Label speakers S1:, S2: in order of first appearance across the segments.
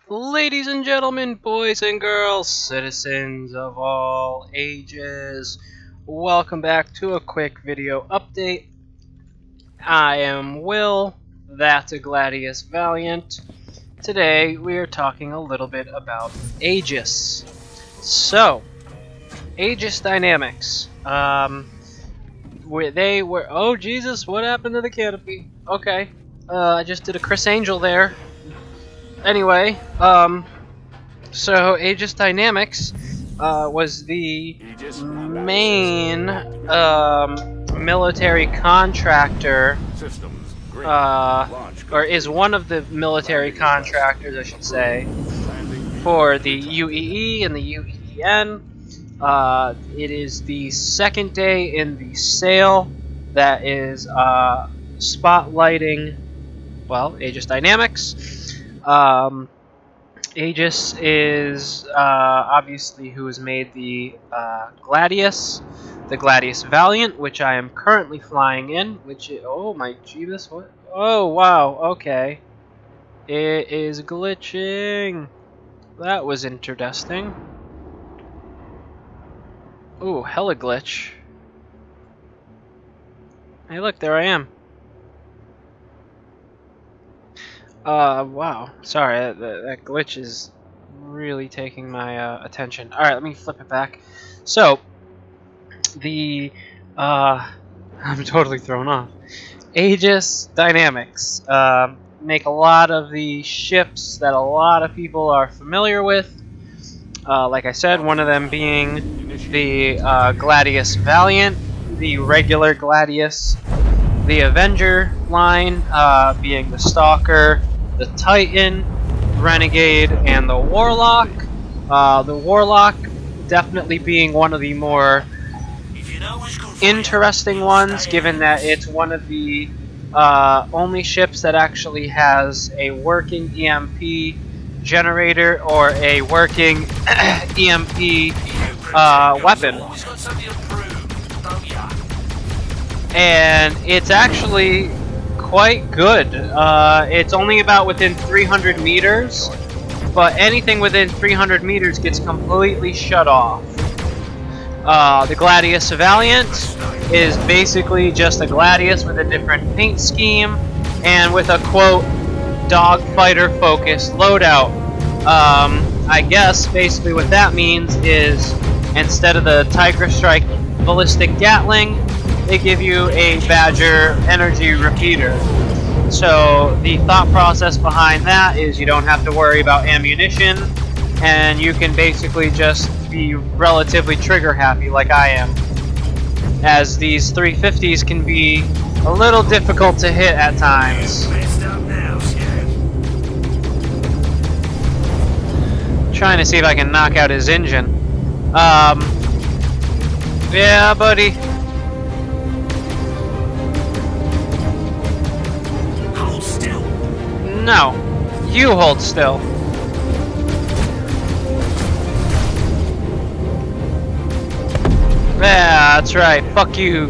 S1: Ladies and gentlemen, boys and girls, citizens of all ages, welcome back to a quick video update. I am Will, that's a Gladius Valiant. Today we are talking a little bit about AEGIS. So, AEGIS dynamics. They were. Oh Jesus! What happened to the canopy? Okay, I just did a Chris Angel there. Anyway, so AEGIS Dynamics was the main military contractor, or is one of the military contractors, I should say, for the UEE and the UEN. It is the second day in the sale that is spotlighting, well, AEGIS Dynamics. AEGIS is obviously who has made the Gladius Valiant, which I am currently flying in. Which is, oh my Jeebus, what? Oh wow, okay. It is glitching. That was interesting. Ooh, hella glitch. Hey, look, there I am. Wow. Sorry, that glitch is really taking my attention. Alright, let me flip it back. So, the, I'm totally thrown off. AEGIS Dynamics, make a lot of the ships that a lot of people are familiar with. Like I said, one of them being the, Gladius Valiant, the regular Gladius, the Avenger line, being the Stalker, the Titan, Renegade, and the Warlock. The Warlock definitely being one of the more interesting ones, given that it's one of the only ships that actually has a working EMP generator or a working EMP weapon. And it's actually quite good. It's only about within 300 meters, but anything within 300 meters gets completely shut off. The Gladius Valiant is basically just a Gladius with a different paint scheme and with a quote dogfighter focused loadout. I guess basically what that means is instead of the Tiger Strike ballistic Gatling, they give you a Badger energy repeater. So the thought process behind that is you don't have to worry about ammunition, and you can basically just be relatively trigger happy like I am, as these 350s can be a little difficult to hit at times. Trying to see if I can knock out his engine. Yeah, buddy. No, you hold still. Yeah, that's right. Fuck you.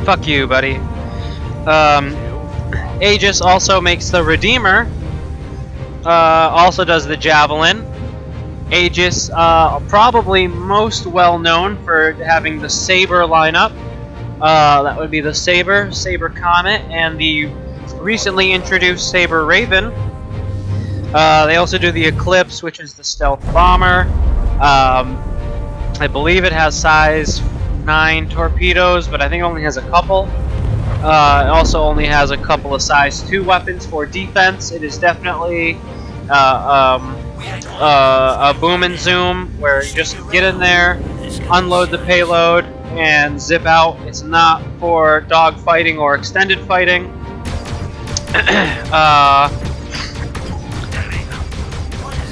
S1: Fuck you, buddy. AEGIS also makes the Redeemer. Also does the Javelin. AEGIS, probably most well known for having the Saber lineup. That would be the Saber Comet, and the recently introduced Saber Raven. They also do the Eclipse, which is the stealth bomber. I believe it has size 9 torpedoes, but I think it only has a couple. It also only has a couple of size 2 weapons for defense. It is definitely a boom and zoom, where you just get in there, unload the payload, and zip out. It's not for dog fighting or extended fighting.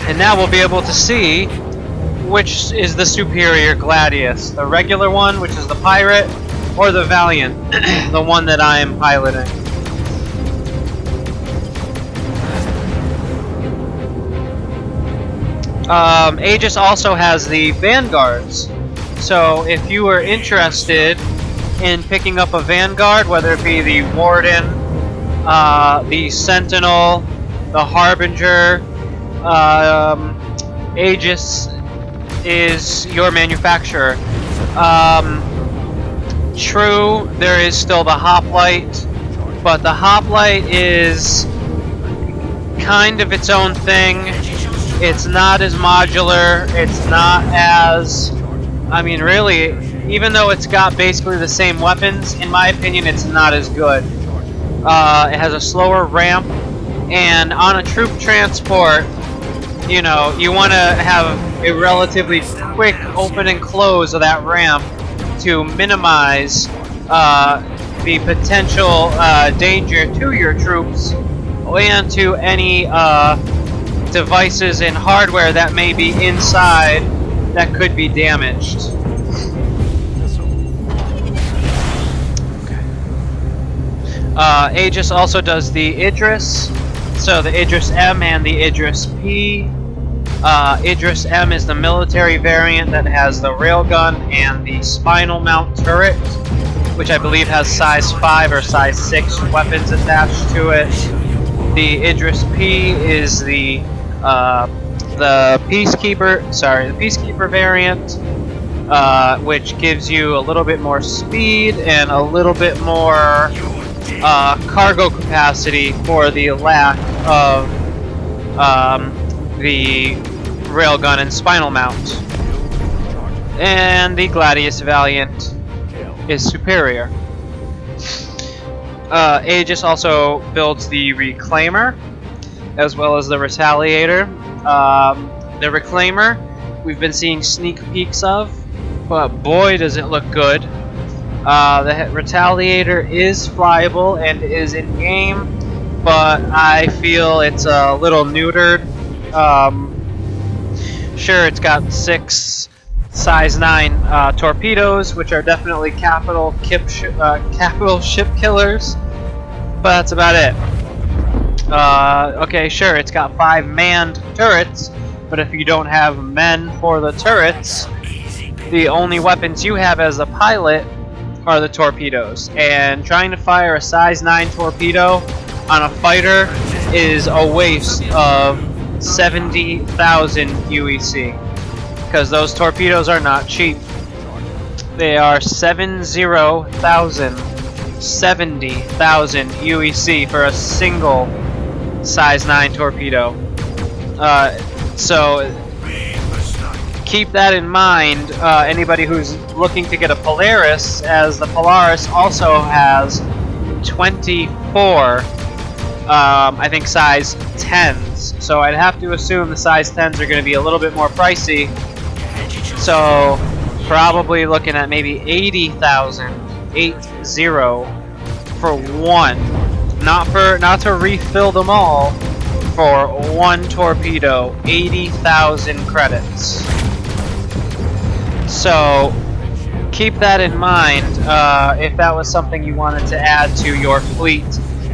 S1: And now we'll be able to see which is the superior Gladius, the regular one, which is the pirate, or the Valiant, the one that I am piloting. AEGIS also has the Vanguards. So if you are interested in picking up a Vanguard, whether it be the Warden, the Sentinel, the Harbinger. Aegis is your manufacturer. True, there is still the hoplite, but the hoplite is kind of its own thing. It's not as modular. It's not as... I mean, really, even though it's got basically the same weapons, in my opinion, it's not as good. It has a slower ramp, and on a troop transport, you know, you want to have a relatively quick open and close of that ramp to minimize the potential danger to your troops and to any devices and hardware that may be inside that could be damaged. Aegis also does the Idris, so the Idris M and the Idris P. Idris M is the military variant that has the railgun and the spinal mount turret, which I believe has size 5 or size 6 weapons attached to it. The Idris P is the Peacekeeper variant, which gives you a little bit more speed and a little bit more cargo capacity for the lack of the railgun and spinal mount. And the Gladius Valiant is superior. Aegis also builds the Reclaimer, as well as the Retaliator. The Reclaimer, we've been seeing sneak peeks of, but boy does it look good. The Retaliator is flyable and is in-game, but I feel it's a little neutered. Sure, it's got 6 size 9 torpedoes, which are definitely capital ship killers, but that's about it. Okay, sure, it's got 5 manned turrets, but if you don't have men for the turrets, the only weapons you have as a pilot are the torpedoes. And trying to fire a size 9 torpedo on a fighter is a waste of 70,000 UEC, because those torpedoes are not cheap. They are 70,000 UEC for a single size 9 torpedo. So keep that in mind, anybody who's looking to get a Polaris, as the Polaris also has 24 I think size 10s, so I'd have to assume the size 10s are going to be a little bit more pricey, so probably looking at maybe 80,000, 80, for one, not to refill them all, for one torpedo, 80,000 credits. So keep that in mind if that was something you wanted to add to your fleet.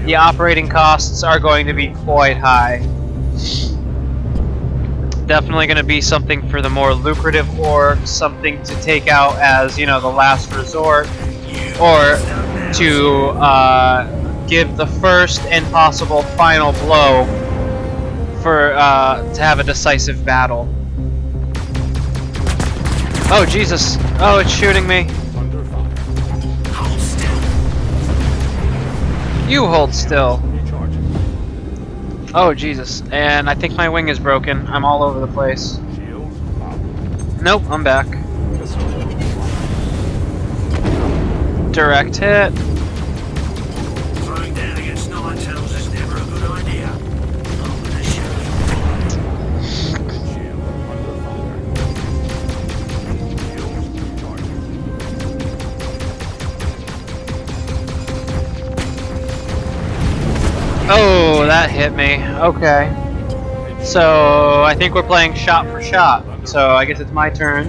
S1: The operating costs are going to be quite high. Definitely going to be something for the more lucrative orgs, something to take out as, you know, the last resort, or to give the first and possible final blow for to have a decisive battle. Oh Jesus! Oh, it's shooting me. You hold still. Oh Jesus! And I think my wing is broken. I'm all over the place. Nope, I'm back. Direct hit. Oh, that hit me. Okay. So, I think we're playing shot for shot. So, I guess it's my turn.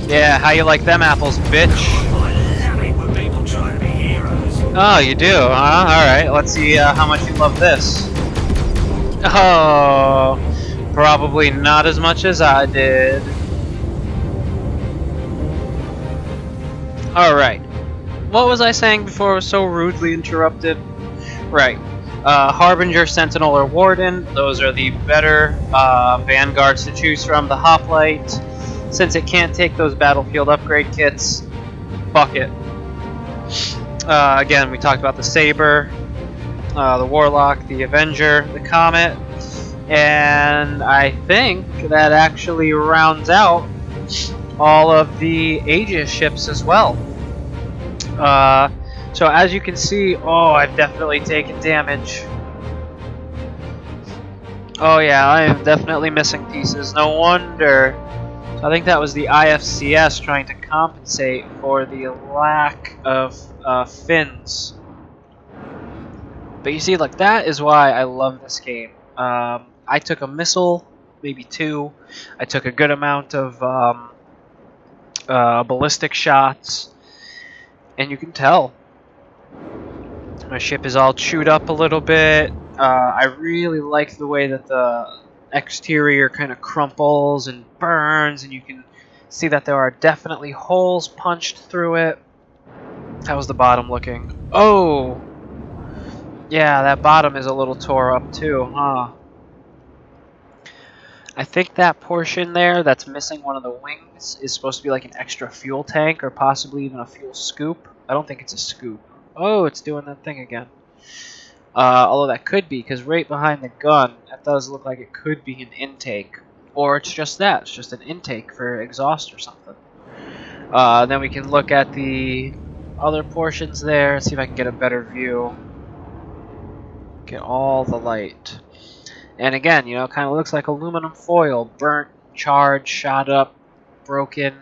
S1: Yeah, how you like them apples, bitch? Oh, you do, huh? Alright, let's see how much you love this. Oh, probably not as much as I did. Alright. What was I saying before I was so rudely interrupted? Right. Harbinger, Sentinel, or Warden. Those are the better Vanguards to choose from. The Hoplite, since it can't take those battlefield upgrade kits, fuck it. Again, we talked about the Saber, the Warlock, the Avenger, the Comet, and I think that actually rounds out all of the Aegis ships as well. So as you can see, oh, I've definitely taken damage. Oh yeah, I am definitely missing pieces. No wonder. So I think that was the IFCS trying to compensate for the lack of fins. But you see, like, that is why I love this game. I took a missile, maybe 2. I took a good amount of ballistic shots. And you can tell. My ship is all chewed up a little bit. I really like the way that the exterior kind of crumples and burns, and you can see that there are definitely holes punched through it. How's the bottom looking? Oh! Yeah, that bottom is a little tore up too, huh? I think that portion there that's missing one of the wings is supposed to be like an extra fuel tank or possibly even a fuel scoop. I don't think it's a scoop. Oh, it's doing that thing again. Although that could be, because right behind the gun, that does look like it could be an intake. Or it's just that. It's just an intake for exhaust or something. Then we can look at the other portions there, see if I can get a better view. Get all the light. And again, you know, it kind of looks like aluminum foil. Burnt, charred, shot up, broken.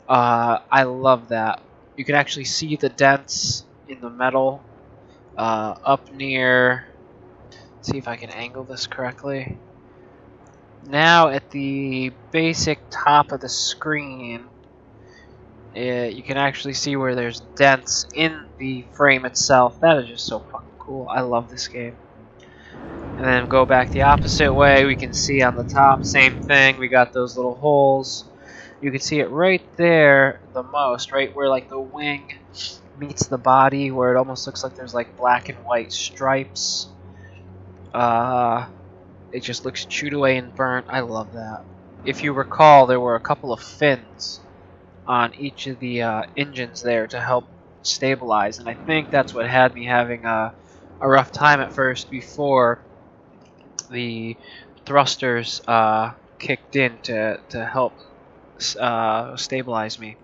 S1: I love that. You can actually see the dents in the metal up near... Let's see if I can angle this correctly. Now at the basic top of the screen, you can actually see where there's dents in the frame itself. That is just so fucking cool. I love this game. And then go back the opposite way, we can see on the top, same thing, we got those little holes. You can see it right there the most, right where like the wing meets the body, where it almost looks like there's like black and white stripes. It just looks chewed away and burnt. I love that. If you recall, there were a couple of fins on each of the engines there to help stabilize, and I think that's what had me having a rough time at first before the thrusters kicked in to help stabilize me.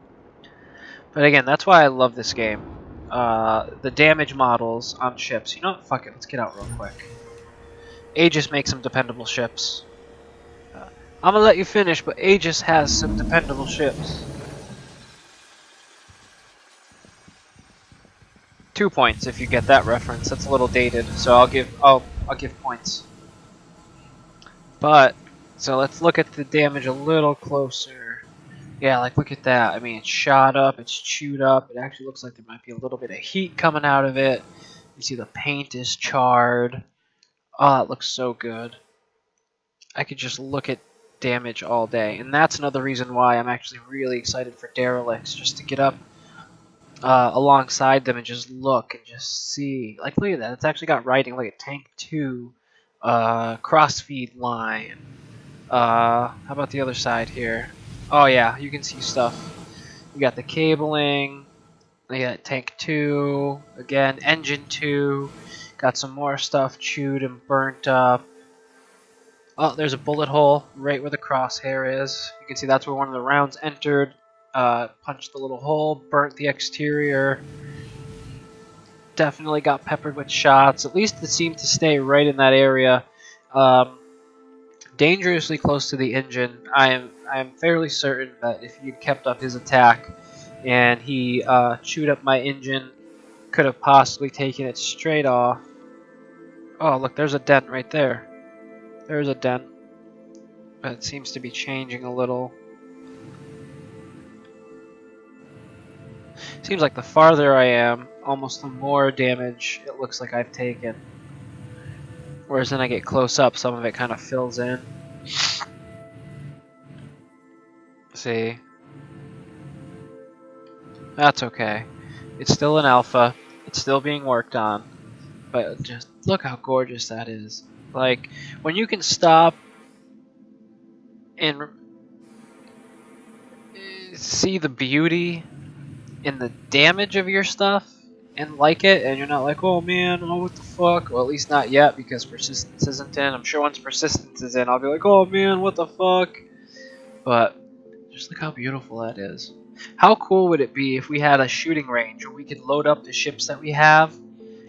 S1: But again, that's why I love this game. The damage models on ships. You know what? Fuck it. Let's get out real quick. Aegis makes some dependable ships. I'm gonna let you finish, but Aegis has some dependable ships. 2 points if you get that reference. That's a little dated, so I'll give points. But so let's look at the damage a little closer. Yeah, like look at that. I mean, it's shot up, it's chewed up. It actually looks like there might be a little bit of heat coming out of it. You see the paint is charred. Oh, it looks so good. I could just look at damage all day, and that's another reason why I'm actually really excited for derelicts, just to get up alongside them and just look and just see. Like, look at that. It's actually got writing. Look at Tank 2, crossfeed line. How about the other side here? Oh yeah, you can see stuff. You got the cabling. You got Tank 2. Again, Engine 2. Got some more stuff chewed and burnt up. Oh, there's a bullet hole right where the crosshair is. You can see that's where one of the rounds entered. Punched the little hole, burnt the exterior. Definitely got peppered with shots. At least it seemed to stay right in that area. Dangerously close to the engine. I am fairly certain that if he'd kept up his attack and he chewed up my engine, could have possibly taken it straight off. Oh, look, there's a dent right there. There's a dent. But it seems to be changing a little. Seems like the farther I am, almost the more damage it looks like I've taken. Whereas then I get close up, some of it kind of fills in. See? That's okay. It's still an alpha. It's still being worked on. But just look how gorgeous that is. Like, when you can stop and see the beauty in the damage of your stuff and like it, and you're not like, oh man, oh what the fuck? Well, at least not yet, because persistence isn't in. I'm sure once persistence is in, I'll be like, oh man, what the fuck? But just look how beautiful that is. How cool would it be if we had a shooting range where we could load up the ships that we have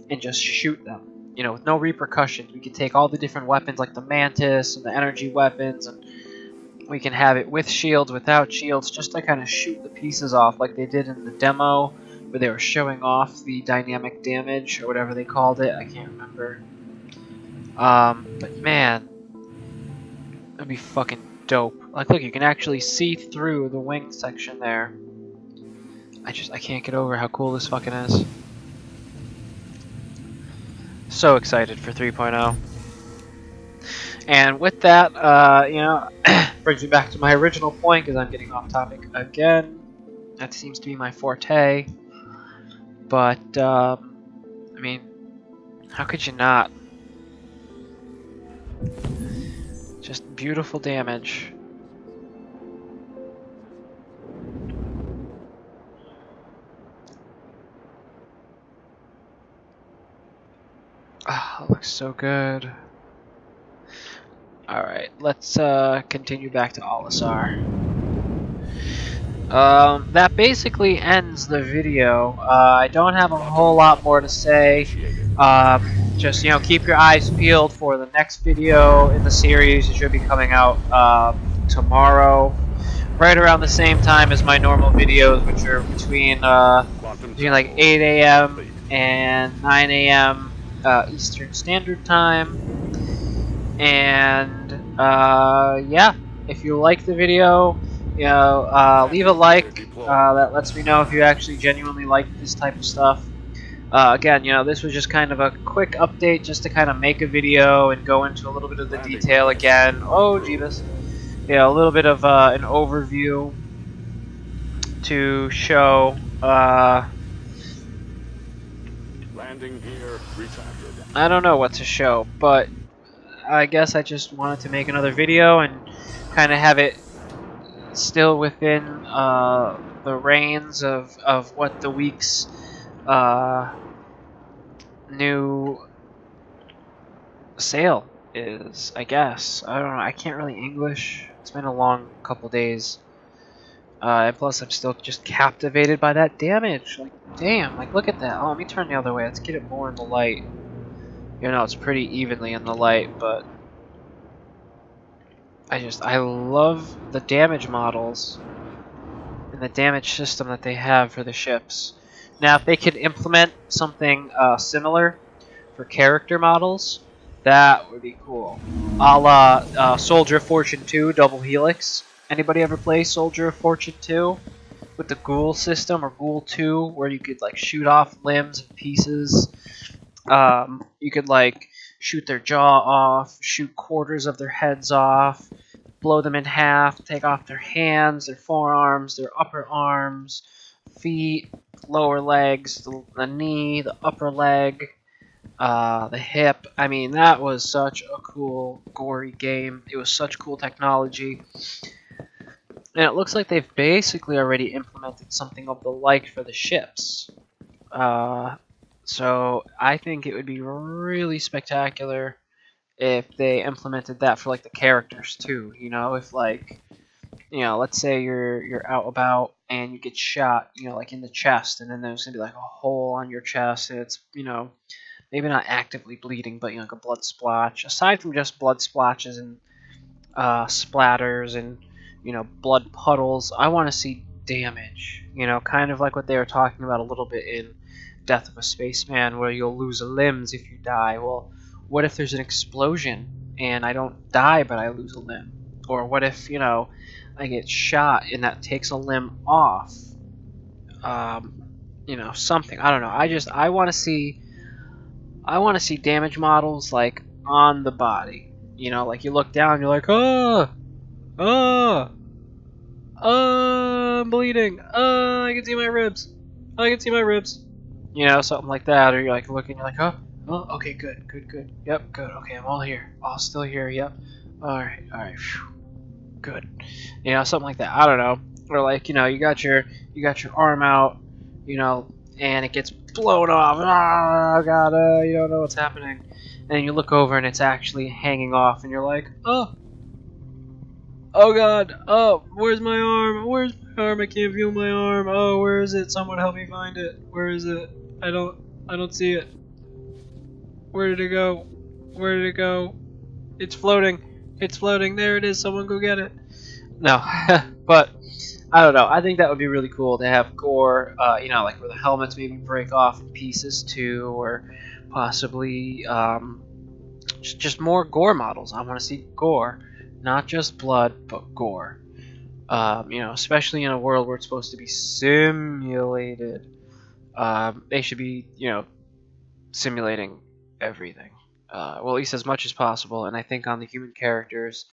S1: and just shoot them? You know, with no repercussions. We could take all the different weapons like the Mantis and the energy weapons, and we can have it with shields, without shields, just to kind of shoot the pieces off like they did in the demo where they were showing off the dynamic damage or whatever they called it. I can't remember. But man, that'd be fucking dope. Like, look, you can actually see through the wing section there. I can't get over how cool this fucking is. So excited for 3.0. And with that, you know, brings me back to my original point, because I'm getting off topic again. That seems to be my forte. But, I mean, how could you not? Just beautiful damage. Ah, oh, looks so good. Alright, let's continue back to Olisar. That basically ends the video. I don't have a whole lot more to say. Just, you know, keep your eyes peeled for the next video in the series. It should be coming out tomorrow, right around the same time as my normal videos, which are between like 8 a.m. and 9 a.m. Eastern Standard Time. And yeah, if you like the video, you know, leave a like. That lets me know if you actually genuinely like this type of stuff. Again, you know, this was just kind of a quick update just to kind of make a video and go into a little bit of the detail again. Oh, Jeebus. Yeah, a little bit of an overview to show.
S2: Landing gear retracted.
S1: I don't know what to show, but I guess I just wanted to make another video and kind of have it still within the reins of what the week's new sale is, I guess. I don't know, I can't really English. It's been a long couple days. And plus I'm still just captivated by that damage. Like, damn, like look at that. Oh, let me turn the other way. Let's get it more in the light. You know, it's pretty evenly in the light, but I love the damage models and the damage system that they have for the ships. Now, if they could implement something similar for character models, that would be cool. A la Soldier of Fortune 2 Double Helix. Anybody ever play Soldier of Fortune 2 with the Ghoul system, or Ghoul 2, where you could like shoot off limbs and pieces? You could like shoot their jaw off, shoot quarters of their heads off, blow them in half, take off their hands, their forearms, their upper arms, feet, lower legs, the knee, the upper leg, the hip. I mean, that was such a cool, gory game. It was such cool technology. And it looks like they've basically already implemented something of the like for the ships. So I think it would be really spectacular if they implemented that for like the characters too. You know, if like, you know, let's say you're out about and you get shot, you know, like in the chest, and then there's gonna be like a hole on your chest, and it's, you know, maybe not actively bleeding, but you know, like a blood splotch. Aside from just blood splotches and splatters and, you know, blood puddles, I want to see damage. You know, kind of like what they were talking about a little bit in Death of a Spaceman, where you'll lose limbs if you die. Well, what if there's an explosion and I don't die but I lose a limb? Or what if, you know, I get shot and that takes a limb off? You know, something. I don't know. I want to see damage models like on the body. You know, like you look down, you're like, oh, I'm bleeding. I can see my ribs. I can see my ribs. You know, something like that. Or you're like looking, you're like, oh, okay, good. Yep, good. Okay, I'm all here. All still here. Yep. All right. Phew. Good. You know, something like that. I don't know. Or like, you know, you got your arm out, you know, and it gets blown off. Oh god, you don't know what's happening. And then you look over and it's actually hanging off, and you're like, oh god, oh, where's my arm? Where's my arm? I can't feel my arm. Oh, where is it? Someone help me find it. Where is it? I don't see it. Where did it go? Where did it go? It's floating. It's floating. There it is. Someone go get it. No, but I don't know. I think that would be really cool to have gore, you know, like where the helmets maybe break off in pieces too, or possibly just more gore models. I want to see gore, not just blood, but gore. You know, especially in a world where it's supposed to be simulated. They should be, you know, simulating everything. Well, at least as much as possible. And I think on the human characters,